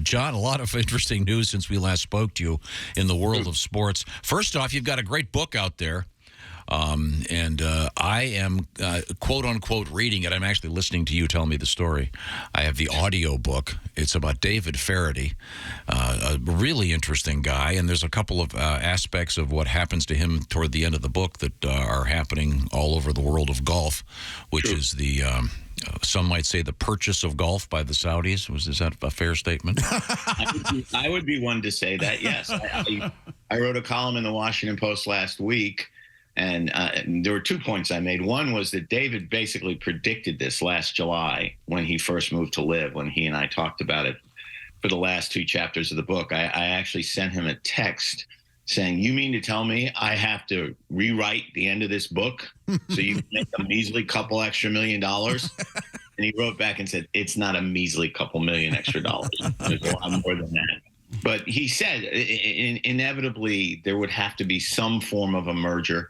John, a lot of interesting news since we last spoke to you in the world of sports. First off, you've got a great book out there. And I am, quote unquote, reading it. I'm actually listening to you tell me the story. I have the audio book. It's about David Feherty, a really interesting guy. And there's a couple of aspects of what happens to him toward the end of the book that are happening all over the world of golf, which is the, some might say, the purchase of golf by the Saudis. Is that a fair statement? I would be one to say that, yes. I wrote a column in the Washington Post last week. And there were 2 points I made. One was that David basically predicted this last July when he first moved to LIV, when he and I talked about it for the last 2 chapters of the book. I actually sent him a text saying, you mean to tell me I have to rewrite the end of this book so you can make a measly couple extra $1 million? And he wrote back and said, it's not a measly couple million extra dollars. There's a lot more than that. But he said inevitably there would have to be some form of a merger,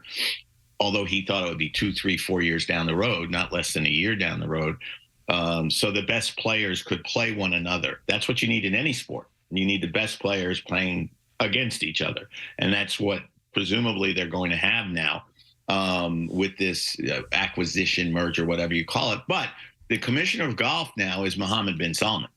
although he thought it would be 2, 3, 4 years down the road, not less than a year down the road, so the best players could play one another. That's what you need in any sport. You need the best players playing against each other. And that's what presumably they're going to have now with this acquisition, merger, whatever you call it. But the commissioner of golf now is Mohammed bin Salman.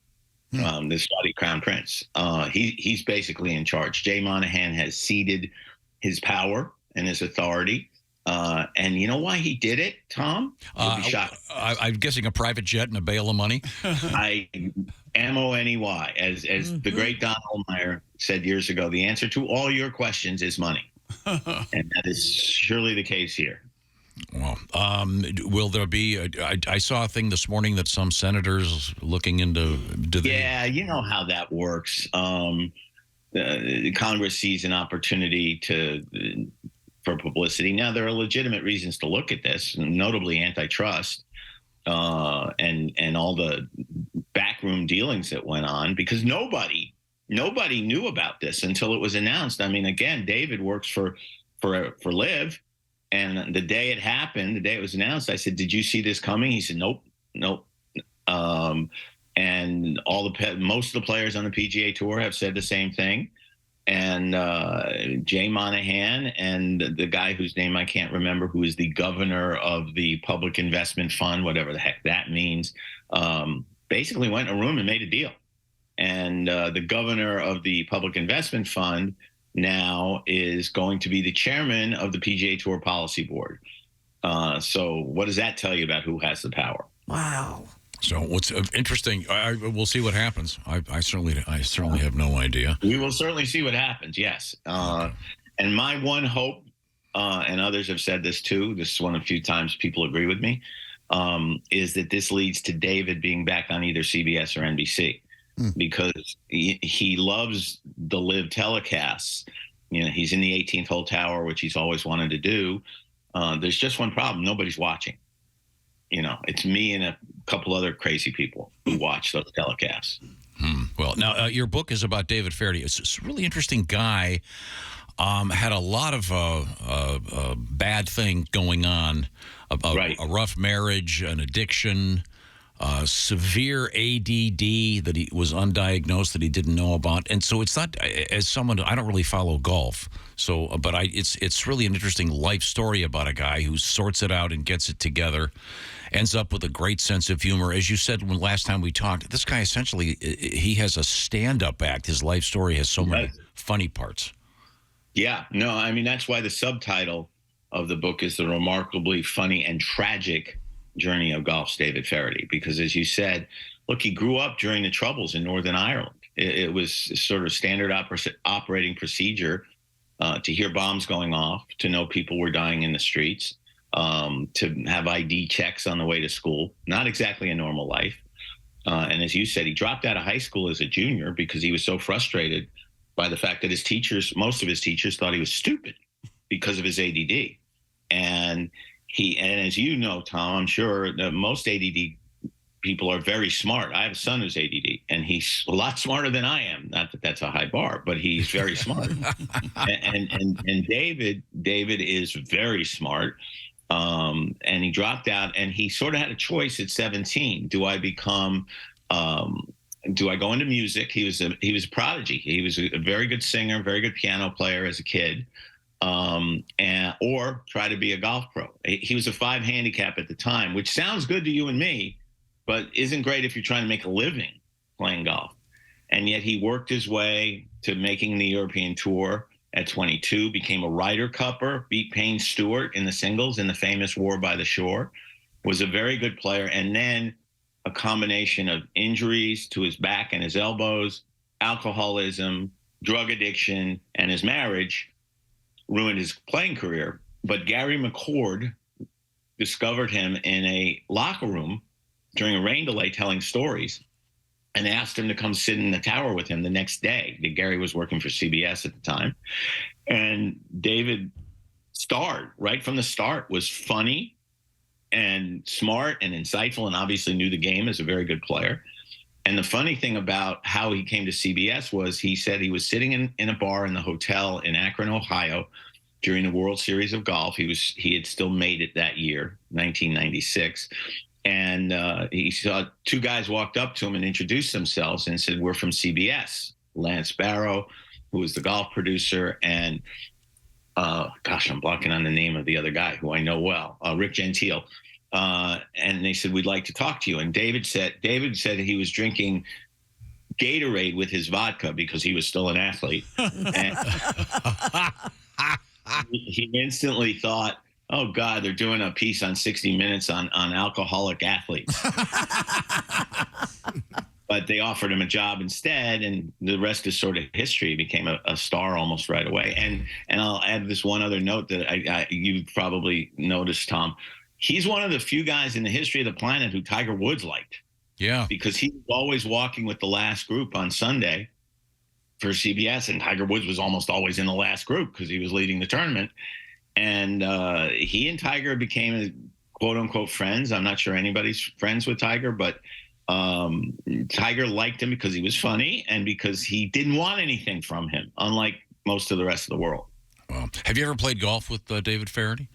The Saudi crown prince. He's basically in charge. Jay Monahan has ceded his power and his authority. And you know why he did it, Tom? You'll be shocked. I'm guessing a private jet and a bale of money. M-O-N-E-Y. As the great Don Ohlmeyer said years ago, the answer to all your questions is money. And that is surely the case here. Well, will there be? I saw a thing this morning that some senators looking into. Yeah, you know how that works. Congress sees an opportunity for publicity. Now, there are legitimate reasons to look at this, notably antitrust and all the backroom dealings that went on, because nobody knew about this until it was announced. I mean, again, David works for LIV. And the day it happened, the day it was announced, I said, did you see this coming? He said, nope. And most of the players on the PGA Tour have said the same thing. And Jay Monahan and the guy whose name I can't remember, who is the governor of the Public Investment Fund, whatever the heck that means, basically went in a room and made a deal. And the governor of the Public Investment Fund now is going to be the chairman of the PGA Tour Policy Board. So what does that tell you about who has the power? Wow. So what's interesting, we'll see what happens. I certainly have no idea. We will certainly see what happens, yes. And my one hope, and others have said this too, this is one of the few times people agree with me, is that this leads to David being back on either CBS or NBC. Because he loves the LIV telecasts. You know, he's in the 18th hole tower, which he's always wanted to do. There's just one problem. Nobody's watching. You know, it's me and a couple other crazy people who watch those telecasts. Well, now, your book is about David Feherty. It's a really interesting guy. Had a lot of bad things going on. A rough marriage, an addiction, severe ADD that he was undiagnosed, that he didn't know about. And so it's not, as someone, I don't really follow golf, so, but it's really an interesting life story about a guy who sorts it out and gets it together, ends up with a great sense of humor. As you said when last time we talked, this guy essentially, he has a stand-up act. His life story has so many funny parts. Yeah, no, I mean, that's why the subtitle of the book is The Remarkably Funny and Tragic Journey of Golf's David Feherty, because as you said, look, he grew up during the Troubles in Northern Ireland. It was sort of standard operating procedure to hear bombs going off, to know people were dying in the streets, to have ID checks on the way to school. Not exactly a normal life. And as you said, he dropped out of high school as a junior because he was so frustrated by the fact that his teachers, most of his teachers, thought he was stupid because of his ADD. And as you know, Tom, I'm sure that most ADD people are very smart. I have a son who's ADD, and he's a lot smarter than I am. Not that that's a high bar, but he's very smart. and David is very smart. And he dropped out, and he sort of had a choice at 17. Do I become do I go into music? He was a prodigy. He was a very good singer, very good piano player as a kid, or try to be a golf pro. He was a 5 handicap at the time, which sounds good to you and me, but isn't great if you're trying to make a living playing golf. And yet he worked his way to making the European Tour at 22, became a Ryder Cupper, beat Payne Stewart in the singles in the famous War by the Shore, was a very good player. And then a combination of injuries to his back and his elbows, alcoholism, drug addiction, and his marriage ruined his playing career. But Gary McCord discovered him in a locker room during a rain delay telling stories and asked him to come sit in the tower with him the next day. Gary was working for CBS at the time. And David starred right from the start, was funny and smart and insightful, and obviously knew the game as a very good player. And the funny thing about how he came to CBS was he said he was sitting in a bar in the hotel in Akron, Ohio, during the World Series of Golf. He had still made it that year, 1996. And he saw 2 guys walked up to him and introduced themselves and said, "We're from CBS. Lance Barrow, who was the golf producer, and gosh, I'm blocking on the name of the other guy who I know well, Rick Gentile." And they said, "We'd like to talk to you." And David said he was drinking Gatorade with his vodka because he was still an athlete. And he instantly thought, "Oh God, they're doing a piece on 60 Minutes on alcoholic athletes." But they offered him a job instead, and the rest is sort of history. He became a star almost right away. And I'll add this one other note that you probably noticed, Tom. He's one of the few guys in the history of the planet who Tiger Woods liked. Yeah. Because he was always walking with the last group on Sunday for CBS, and Tiger Woods was almost always in the last group because he was leading the tournament. And he and Tiger became quote unquote friends. I'm not sure anybody's friends with Tiger, but Tiger liked him because he was funny and because he didn't want anything from him, unlike most of the rest of the world. Well, have you ever played golf with David Feherty?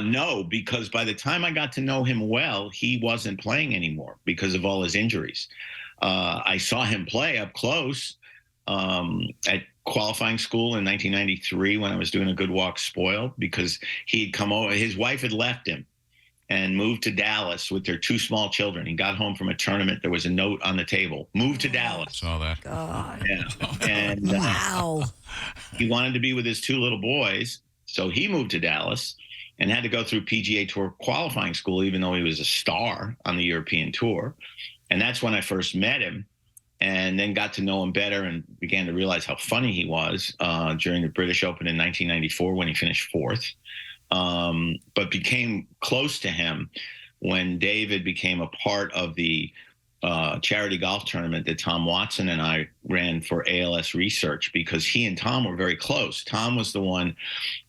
No, because by the time I got to know him well, he wasn't playing anymore because of all his injuries. I saw him play up close at qualifying school in 1993 when I was doing a Good Walk Spoiled, because he'd come over. His wife had left him and moved to Dallas with their 2 small children. He got home from a tournament. There was a note on the table: "Moved to Dallas." Saw that. God. Yeah. And Wow. he wanted to be with his 2 little boys, so he moved to Dallas and had to go through PGA Tour qualifying school, even though he was a star on the European Tour. And that's when I first met him, and then got to know him better and began to realize how funny he was during the British Open in 1994 when he finished 4th. But became close to him when David became a part of the charity golf tournament that Tom Watson and I ran for ALS Research, because he and Tom were very close. Tom was the one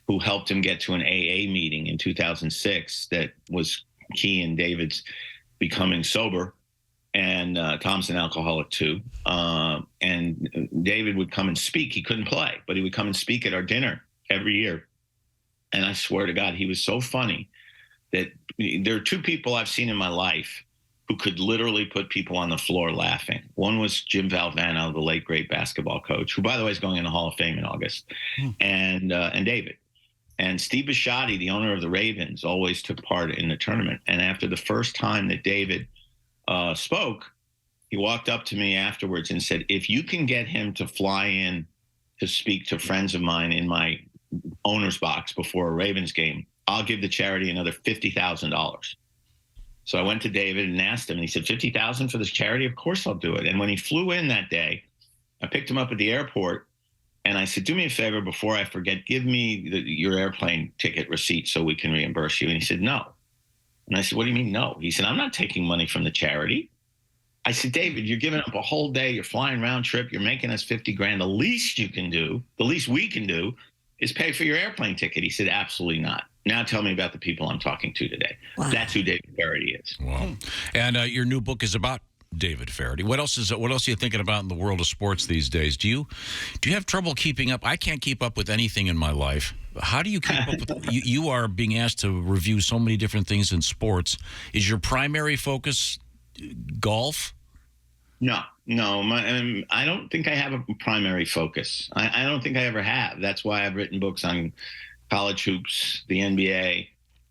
who helped him get to an AA meeting in 2006 that was key in David's becoming sober. And Tom's an alcoholic too. And David would come and speak. He couldn't play, but he would come and speak at our dinner every year. And I swear to God, he was so funny that there are 2 people I've seen in my life who could literally put people on the floor laughing. One was Jim Valvano, the late great basketball coach, who, by the way, is going in the Hall of Fame in August, and David. And Steve Bisciotti, the owner of the Ravens, always took part in the tournament. And after the first time that David spoke, he walked up to me afterwards and said, "If you can get him to fly in to speak to friends of mine in my owner's box before a Ravens game, I'll give the charity another $50,000. So I went to David and asked him, and he said, $50,000 for this charity? Of course I'll do it. And when he flew in that day, I picked him up at the airport, and I said, "Do me a favor before I forget, give me your airplane ticket receipt so we can reimburse you." And he said, "No." And I said, "What do you mean, no?" He said, "I'm not taking money from the charity." I said, "David, you're giving up a whole day. You're flying round trip. You're making us $50,000. The least you can do, the least we can do, is pay for your airplane ticket." He said, "Absolutely not. Now tell me about the people I'm talking to today." Wow. That's who David Feherty is. Wow. And your new book is about David Feherty. What else are you thinking about in the world of sports these days? Do you have trouble keeping up? I can't keep up with anything in my life. How do you keep up with you are being asked to review so many different things in sports. Is your primary focus golf? No, no. I don't think I have a primary focus. I don't think I ever have. That's why I've written books on college hoops, the NBA,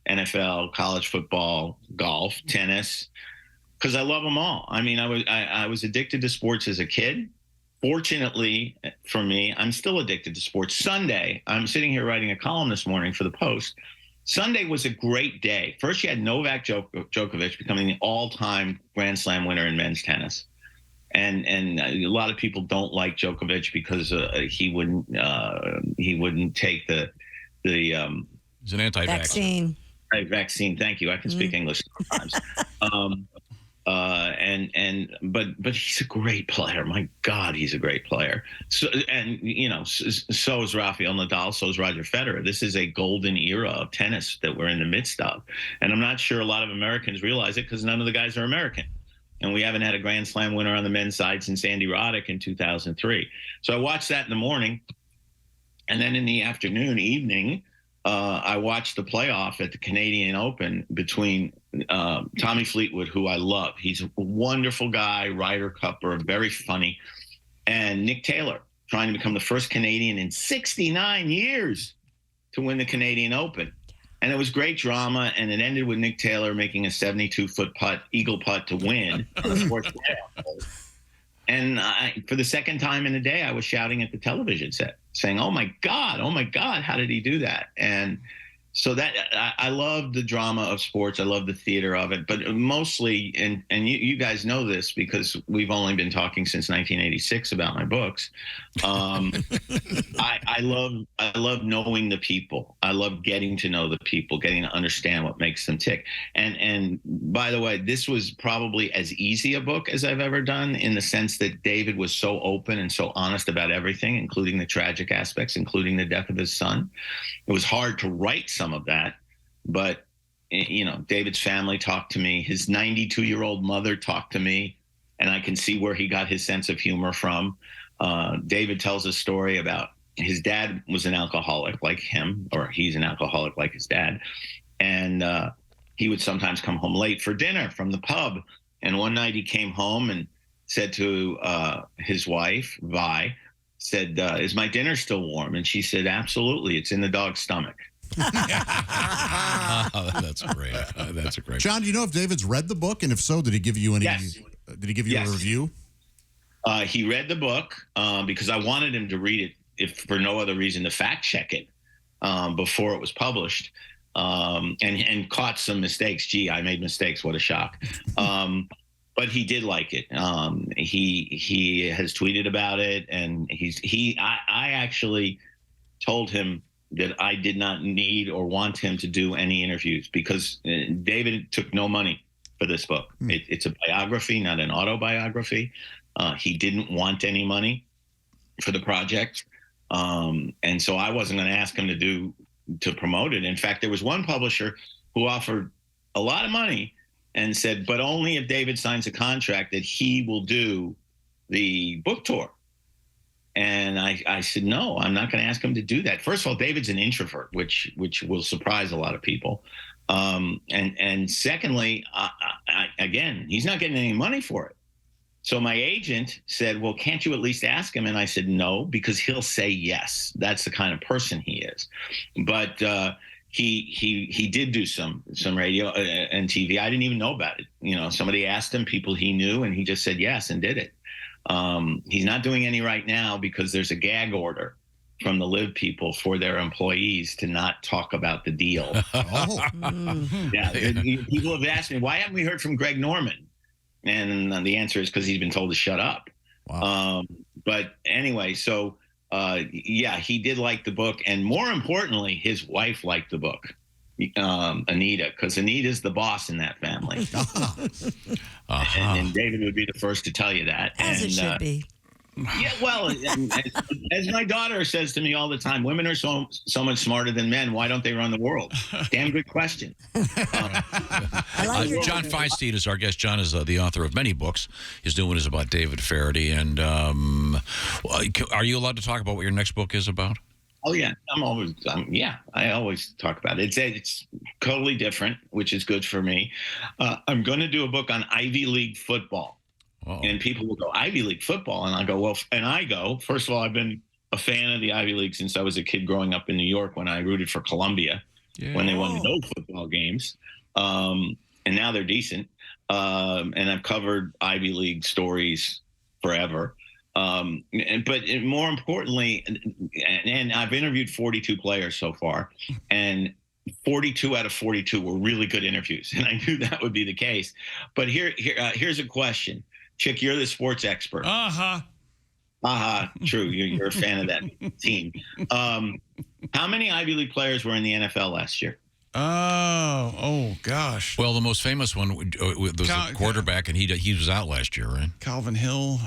NFL, college football, golf, tennis, because I love them all. I mean, I was addicted to sports as a kid. Fortunately for me, I'm still addicted to sports. Sunday, I'm sitting here writing a column this morning for the Post. Sunday was a great day. First, you had Novak Djokovic becoming the all-time Grand Slam winner in men's tennis. And a lot of people don't like Djokovic because he wouldn't take the he's an anti-vaccine. Vaccine. Thank you. I can speak English sometimes. But he's a great player. My God, he's a great player. So is Rafael Nadal. So is Roger Federer. This is a golden era of tennis that we're in the midst of. And I'm not sure a lot of Americans realize it because none of the guys are American. And we haven't had a Grand Slam winner on the men's side since Andy Roddick in 2003. So I watched that in the morning. And then in the evening, I watched the playoff at the Canadian Open between Tommy Fleetwood, who I love. He's a wonderful guy, Ryder Cupper, very funny, and Nick Taylor, trying to become the first Canadian in 69 years to win the Canadian Open. And it was great drama, and it ended with Nick Taylor making a 72-foot putt, eagle putt to win on the fourth playoff. And for the second time in a day, I was shouting at the television set, saying, oh my God, how did he do that? And so that I love the drama of sports. I love the theater of it, but mostly, and you guys know this because we've only been talking since 1986 about my books. I love knowing the people. I love getting to know the people, getting to understand what makes them tick. And by the way, this was probably as easy a book as I've ever done, in the sense that David was so open and so honest about everything, including the tragic aspects, including the death of his son. It was hard to write some of that, but David's family talked to me. His 92-year-old mother talked to me, and I can see where he got his sense of humor from. David tells a story about his dad was an alcoholic like him, or he's an alcoholic like his dad. And he would sometimes come home late for dinner from the pub. And one night he came home and said to his wife, Vi, said, is my dinner still warm? And she said, absolutely. It's in the dog's stomach. That's great. That's a great. John, do you know if David's read the book? And if so, did he give you any? Yes. Did he give you a review? He read the book because I wanted him to read it, if for no other reason, to fact check it before it was published, and caught some mistakes. Gee, I made mistakes. What a shock. But he did like it. He has tweeted about it, and I actually told him that I did not need or want him to do any interviews because David took no money for this book. It's a biography, not an autobiography. He didn't want any money for the project. And so I wasn't going to ask him to promote it. In fact, there was one publisher who offered a lot of money and said, but only if David signs a contract that he will do the book tour. And I said, no, I'm not going to ask him to do that. First of all, David's an introvert, which will surprise a lot of people. And secondly, again, he's not getting any money for it. So my agent said, well, can't you at least ask him? And I said, no, because he'll say yes. That's the kind of person he is. But he did do some radio and TV. I didn't even know about it. Somebody asked him, people he knew, and he just said yes and did it. He's not doing any right now because there's a gag order from the LIV people for their employees to not talk about the deal. Yeah. People have asked me, why haven't we heard from Greg Norman? And the answer is because he's been told to shut up. Wow. But anyway, so he did like the book. And more importantly, his wife liked the book, Anita, because Anita's the boss in that family. And David would be the first to tell you that. As it should be. Yeah, well, as my daughter says to me all the time, women are so much smarter than men. Why don't they run the world? Damn good question. I like John Feinstein is our guest. John is the author of many books. His new one is about David Feherty. And are you allowed to talk about what your next book is about? Oh, yeah. I always talk about it. It's totally different, which is good for me. I'm going to do a book on Ivy League football. And people will go, Ivy League football. And I go, well, first of all, I've been a fan of the Ivy League since I was a kid growing up in New York when I rooted for Columbia when they won no football games. And now they're decent. And I've covered Ivy League stories forever. But more importantly, and I've interviewed 42 players so far, and 42 out of 42 were really good interviews. And I knew that would be the case. But here's a question. Chick, you're the sports expert. True. You're a fan of that team. How many Ivy League players were in the NFL last year? Oh gosh. Well, the most famous one was the quarterback, and he was out last year, right? Calvin Hill.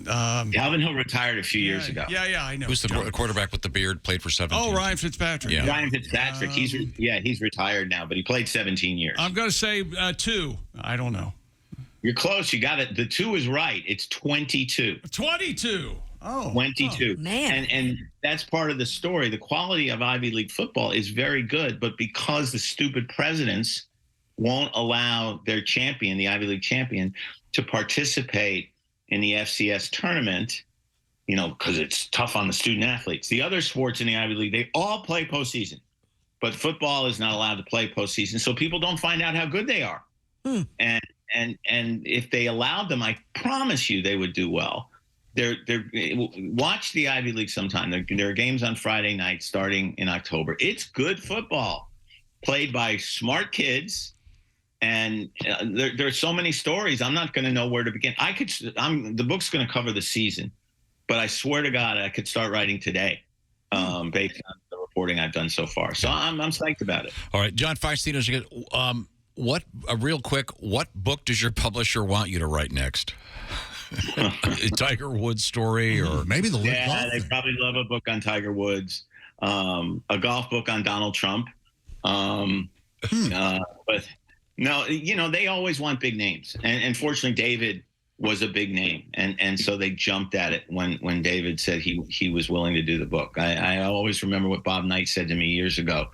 Calvin Hill retired a few years ago. Yeah, I know. Who's the quarterback with the beard? Played for 17. Oh, Ryan Fitzpatrick. Yeah. Ryan Fitzpatrick. He's retired now, but he played 17 years. I'm going to say 2. I don't know. You're close. You got it. The 2 is right. It's 22. 22. Oh, 22. Oh, man. And that's part of the story. The quality of Ivy League football is very good, but because the stupid presidents won't allow their champion, the Ivy League champion, to participate in the FCS tournament, because it's tough on the student athletes. The other sports in the Ivy League, they all play postseason, but football is not allowed to play postseason, so people don't find out how good they are. And if they allowed them, I promise you they would do well. Watch the Ivy League sometime. There are games on Friday night starting in October. It's good football played by smart kids, and there's so many stories. I'm not going to know where to begin. The book's going to cover the season, but I swear to God, I could start writing today based on the reporting I've done so far. So I'm psyched about it. All right, John Feinstein, real quick, what book does your publisher want you to write next? Tiger Woods story, or maybe the LIV they probably love a book on Tiger Woods, a golf book on Donald Trump. But no, they always want big names, and fortunately, David was a big name, and so they jumped at it when David said he was willing to do the book. I always remember what Bob Knight said to me years ago,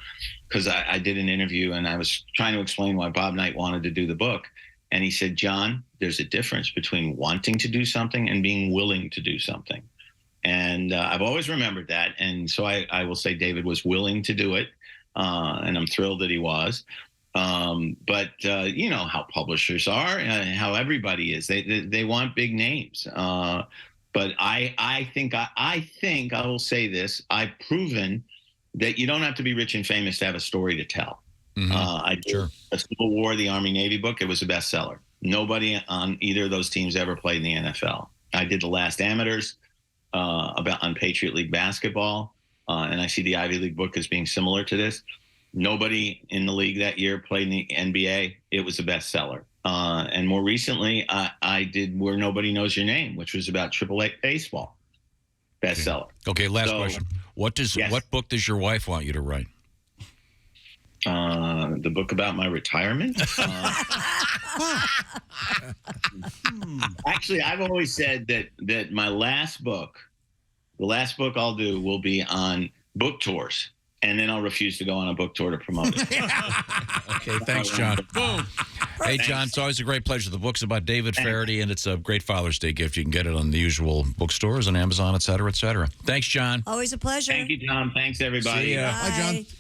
because I did an interview and I was trying to explain why Bob Knight wanted to do the book. And he said, John, there's a difference between wanting to do something and being willing to do something. And I've always remembered that. And so I will say David was willing to do it. And I'm thrilled that he was. But you know how publishers are, how everybody is. They want big names. But I think I will say this. I've proven that you don't have to be rich and famous to have a story to tell. I did a Civil War, the Army-Navy book. It was a bestseller. Nobody on either of those teams ever played in the NFL. I did The Last Amateurs on Patriot League basketball, and I see the Ivy League book as being similar to this. Nobody in the league that year played in the NBA. It was a bestseller. And more recently, I did Where Nobody Knows Your Name, which was about AAA baseball. Bestseller. Okay, last question. What book does your wife want you to write? The book about my retirement. Actually, I've always said that my last book, the last book I'll do, will be on book tours, and then I'll refuse to go on a book tour to promote it. Okay, thanks, John. Boom. Hey, John, it's always a great pleasure. The book's about David Feherty, and it's a great Father's Day gift. You can get it on the usual bookstores, on Amazon, et cetera, et cetera. Thanks, John. Always a pleasure. Thank you, John. Thanks, everybody. See ya. Bye, John.